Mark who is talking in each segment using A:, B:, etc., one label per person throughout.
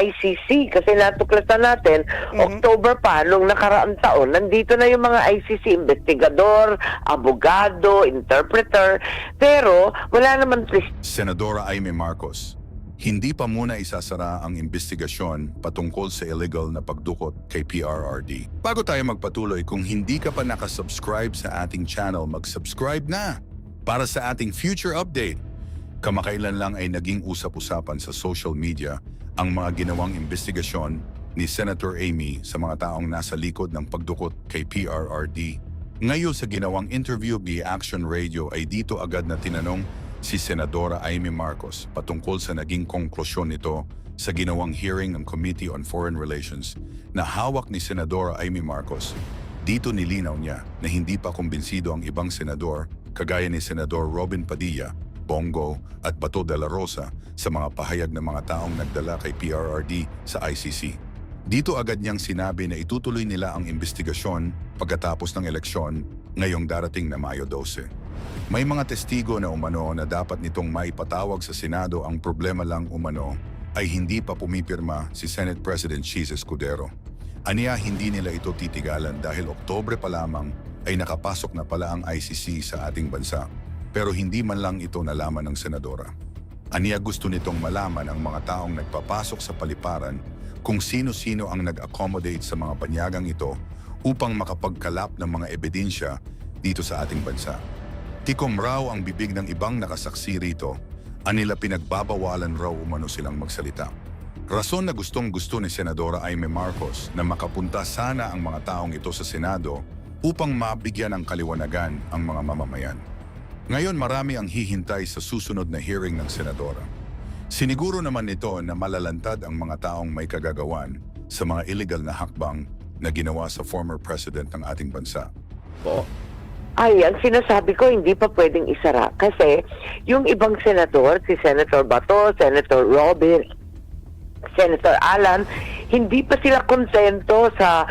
A: ICC kasi natuklasan natin October pa nung nakaraang taon, nandito na yung mga ICC investigador, abogado, interpreter, pero wala naman
B: Senadora Amy Marcos, hindi pa muna isasara ang investigasyon patungkol sa illegal na pagdukot kay PRRD. Bago tayo magpatuloy, kung hindi ka pa nakasubscribe sa ating channel, mag-subscribe na para sa ating future update. Kamakailan lang ay naging usap-usapan sa social media ang mga ginawang investigasyon ni Senator Amy sa mga taong nasa likod ng pagdukot kay PRRD. Ngayon sa ginawang interview via Action Radio ay dito agad na tinanong si Senadora Amy Marcos patungkol sa naging konklusyon nito sa ginawang hearing ng Committee on Foreign Relations na hawak ni Senadora Amy Marcos. Dito nilinaw niya na hindi pa kumbinsido ang ibang senador kagaya ni Senador Robin Padilla, Bongo at Bato de la Rosa sa mga pahayag ng mga taong nagdala kay PRRD sa ICC. Dito agad niyang sinabi na itutuloy nila ang investigasyon pagkatapos ng eleksyon ngayong darating na Mayo 12. May mga testigo na umano na dapat nitong maipatawag sa Senado. Ang problema lang umano ay hindi pa pumipirma si Senate President Chis Escudero. Aniya hindi nila ito titigalan dahil Oktubre pa lamang ay nakapasok na pala ang ICC sa ating bansa. Pero hindi man lang ito nalaman ng senadora. Aniya gusto nitong malaman ang mga taong nagpapasok sa paliparan kung sino-sino ang nag-accommodate sa mga banyagang ito upang makapagkalap ng mga ebidensya dito sa ating bansa. Tikom raw ang bibig ng ibang nakasaksi rito, anila pinagbabawalan raw umano silang magsalita. Rason na gustong-gusto ni Senadora Amy Marcos na makapunta sana ang mga taong ito sa Senado upang mabigyan ng kaliwanagan ang mga mamamayan. Ngayon marami ang hihintay sa susunod na hearing ng Senadora. Siniguro naman nito na malalantad ang mga taong may kagagawan sa mga illegal na hakbang na ginawa sa former president ng ating bansa.
A: Ay, ang sinasabi ko, hindi pa pwedeng isara. Kasi yung ibang senador, si Senator Bato, Senator Robin, Senator Alan, hindi pa sila kontento sa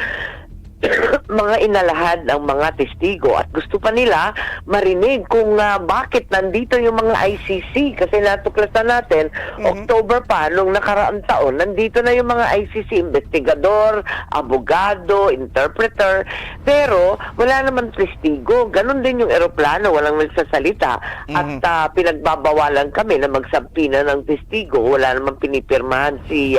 A: mga inalahad ng mga testigo at gusto pa nila marinig kung bakit nandito yung mga ICC kasi natuklasan natin October pa nung nakaraang taon, nandito na yung mga ICC investigador, abogado, interpreter, pero wala naman testigo. Ganon din yung eroplano, walang nagsasalita at pinagbabawalan kami na magsampina ng testigo. Wala naman pinipirmahan si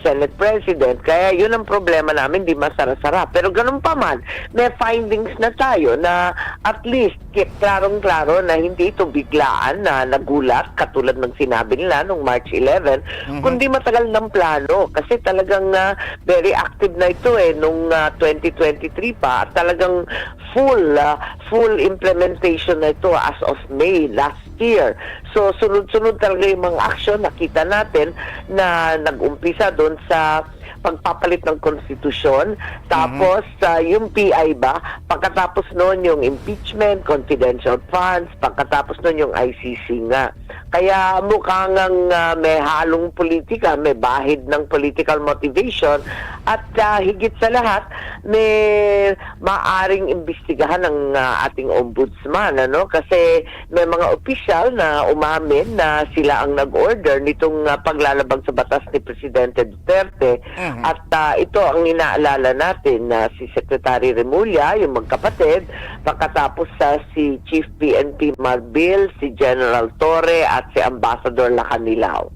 A: Senate President. Kaya yun ang problema namin, di masara-sara. Pero ganun pa man, may findings na tayo na at least klarong-klaro na hindi ito biglaan na nagulat katulad ng sinabi nila nung March 11, kundi matagal ng plano. Kasi talagang very active na ito nung 2023 pa. At talagang full implementation na ito as of May last year. So sunod-sunod talaga yung mga action. Nakita natin na nag-umpisa doon sa pagpapalit ng konstitusyon, tapos yung PI ba, pagkatapos noon yung impeachment, confidential funds, pagkatapos noon yung ICC nga. Kaya mukhang may halong politika, may bahid ng political motivation at higit sa lahat, may maaring imbestigahan ng ating ombudsman, kasi may mga opisyal na umamin na sila ang nag-order nitong paglalabag sa batas ni Presidente Duterte. At ito ang inaalala natin na si Secretary Remulla, yung magkapatid, pagkatapos si Chief PNP Marbil, si General Torre at si Ambassador Lacanilao.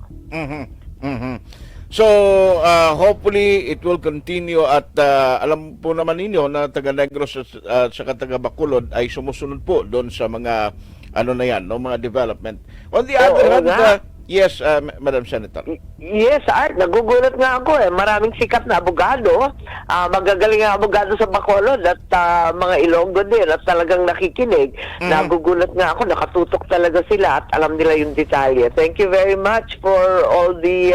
C: So, hopefully it will continue at alam po naman ninyo na taga Negros at saka taga Bacolod ay sumusunod po doon sa mga mga development. On the other hand, yes, Madam Senator.
A: Yes, Art. Nagugulat nga ako Maraming sikat na abogado. Magagaling ang abogado sa Bacolod at mga Ilonggo din at talagang nakikinig. Nagugulat nga ako. Nakatutok talaga sila at alam nila yung detalye. Thank you very much for all the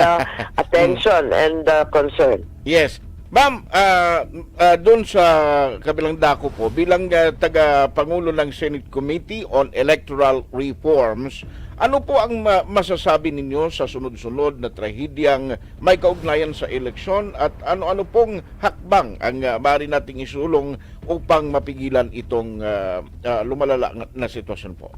A: attention and concern.
C: Yes. Ma'am, doon sa kabilang dako po, bilang taga-pangulo ng Senate Committee on Electoral Reforms, ano po ang masasabi ninyo sa sunod-sunod na trahedyang may kaugnayan sa eleksyon at ano-ano pong hakbang ang maaari nating isulong upang mapigilan itong lumalala na sitwasyon po?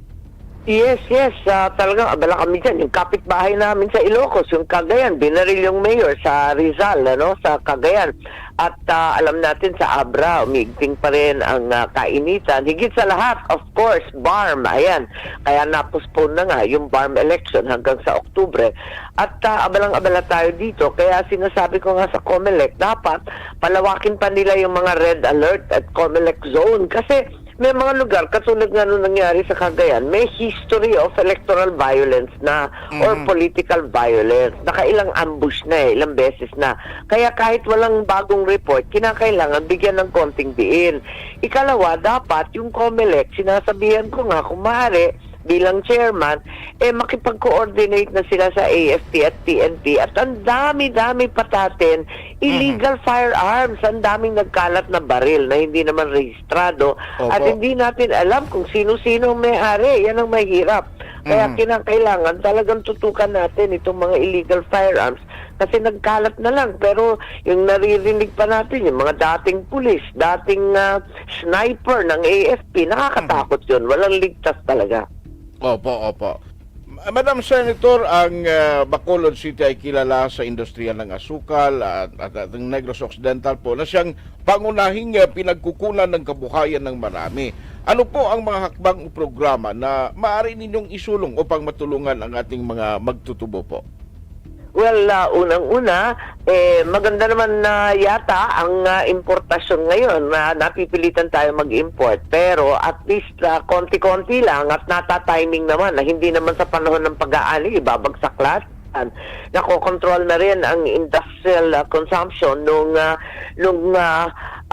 A: Yes, yes. Talagang abala kami dyan. Yung kapitbahay namin sa Ilocos, yung Cagayan, binaril yung mayor sa Rizal, sa Cagayan. At alam natin sa Abra, umigting pa rin ang kainitan. Higit sa lahat, of course, BARM. Ayan. Kaya napospone na nga yung BARM election hanggang sa Oktubre. At abalang-abala tayo dito. Kaya sinasabi ko nga sa COMELEC, dapat palawakin pa nila yung mga red alert at COMELEC zone. Kasi may mga lugar, katulad nga nung nangyari sa Cagayan, may history of electoral violence na or political violence. Nakailang ambush na ilang beses na. Kaya kahit walang bagong report, kinakailangan bigyan ng konting diin. Ikalawa, dapat yung COMELEC, sinasabihan ko nga, kung maaari, bilang chairman, makipag-coordinate na sila sa AFP at PNP at ang dami-dami patatin, illegal firearms, ang daming nagkalat na baril na hindi naman rehistrado at hindi natin alam kung sino-sino may-ari. Yan ang mahirap. Kaya kinakailangan talagang tutukan natin itong mga illegal firearms kasi nagkalat na lang. Pero yung naririnig pa natin, yung mga dating pulis, dating sniper ng AFP, nakakatakot yun. Walang ligtas talaga.
C: Opo. Madam Senator, ang Bacolod City ay kilala sa industriya ng asukal at ang Negros Occidental po na siyang pangunahing pinagkukunan ng kabuhayan ng marami. Ano po ang mga hakbang programa na maaari ninyong isulong upang matulungan ang ating mga magtutubo po?
A: Well, unang-una, maganda naman na yata ang importasyon ngayon na napipilitan tayo mag-import. Pero at least konti-konti lang at nata-timing naman na hindi naman sa panahon ng pag-aani, ibabagsak lahat. Nakokontrol na rin ang industrial consumption nung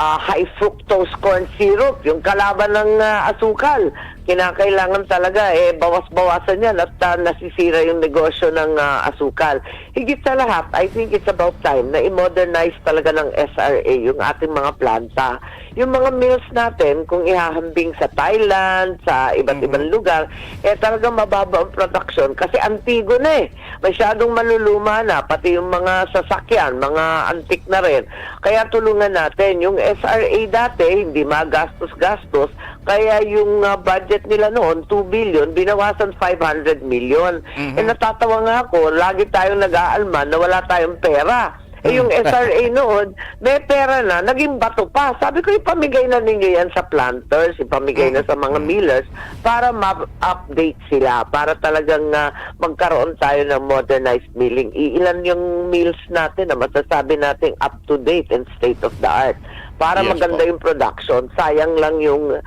A: high fructose corn syrup, yung kalaban ng asukal. Kinakailangan talaga bawas-bawasan yan at nasisira yung negosyo ng asukal. Higit sa lahat, I think it's about time na i-modernize talaga ng SRA yung ating mga planta. Yung mga mills natin, kung ihahambing sa Thailand, sa iba't ibang lugar, talagang mababa ang production kasi antigo na masyadong maluluma na, pati yung mga sasakyan, mga antik na rin. Kaya tulungan natin. Yung SRA dati, hindi magastos-gastos, kaya yung budget nila noon, 2 billion, binawasan 500 million. Natatawa nga ako, lagi tayong nag-aalman na wala tayong pera. Yung SRA noon, may pera na, naging bato pa. Sabi ko, ipamigay na ninyo yan sa planters, ipamigay na sa mga millers para ma-update sila, para talagang magkaroon tayo ng modernized milling. Ilan yung mills natin na masasabi natin up-to-date and state-of-the-art. Para maganda yung production, sayang lang yung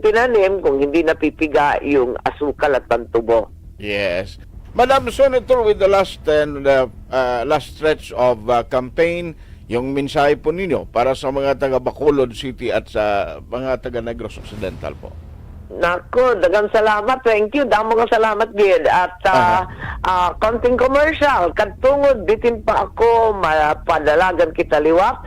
A: tinanim kung hindi napipiga yung asukal at pantubo.
C: Yes. Madam Senator, with the last stretch of campaign, yung mensahe po ninyo para sa mga taga Bacolod City at sa mga taga Negros Occidental po.
A: Nako, dagang salamat. Thank you. Damo nga salamat, Gid. At konting commercial. Katungod, bitin pa ako, padalagan kita liwat.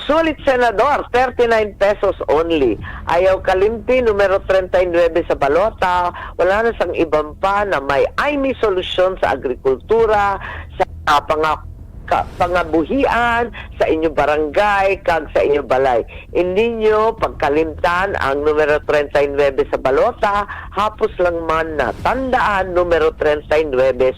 A: Sulit Senador, 39 pesos only. Ayaw kalimti, numero 39 sa balota. Wala na sang ibang pa na may AIMI solusyon sa agrikultura, sa pangabuhian sa inyo barangay kag sa inyo balay. Ininyo pagkalimtan ang numero 39 sa balota, hapos lang man na tandaan numero 39,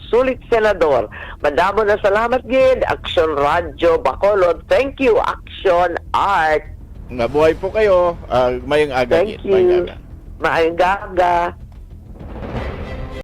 A: Sulit Senador. Madamo na salamat, Gid. Action Radio Bacolod. Thank you, Action Art.
C: Nabuhay po kayo. Mayang aga.
A: Thank you. Maayong aga.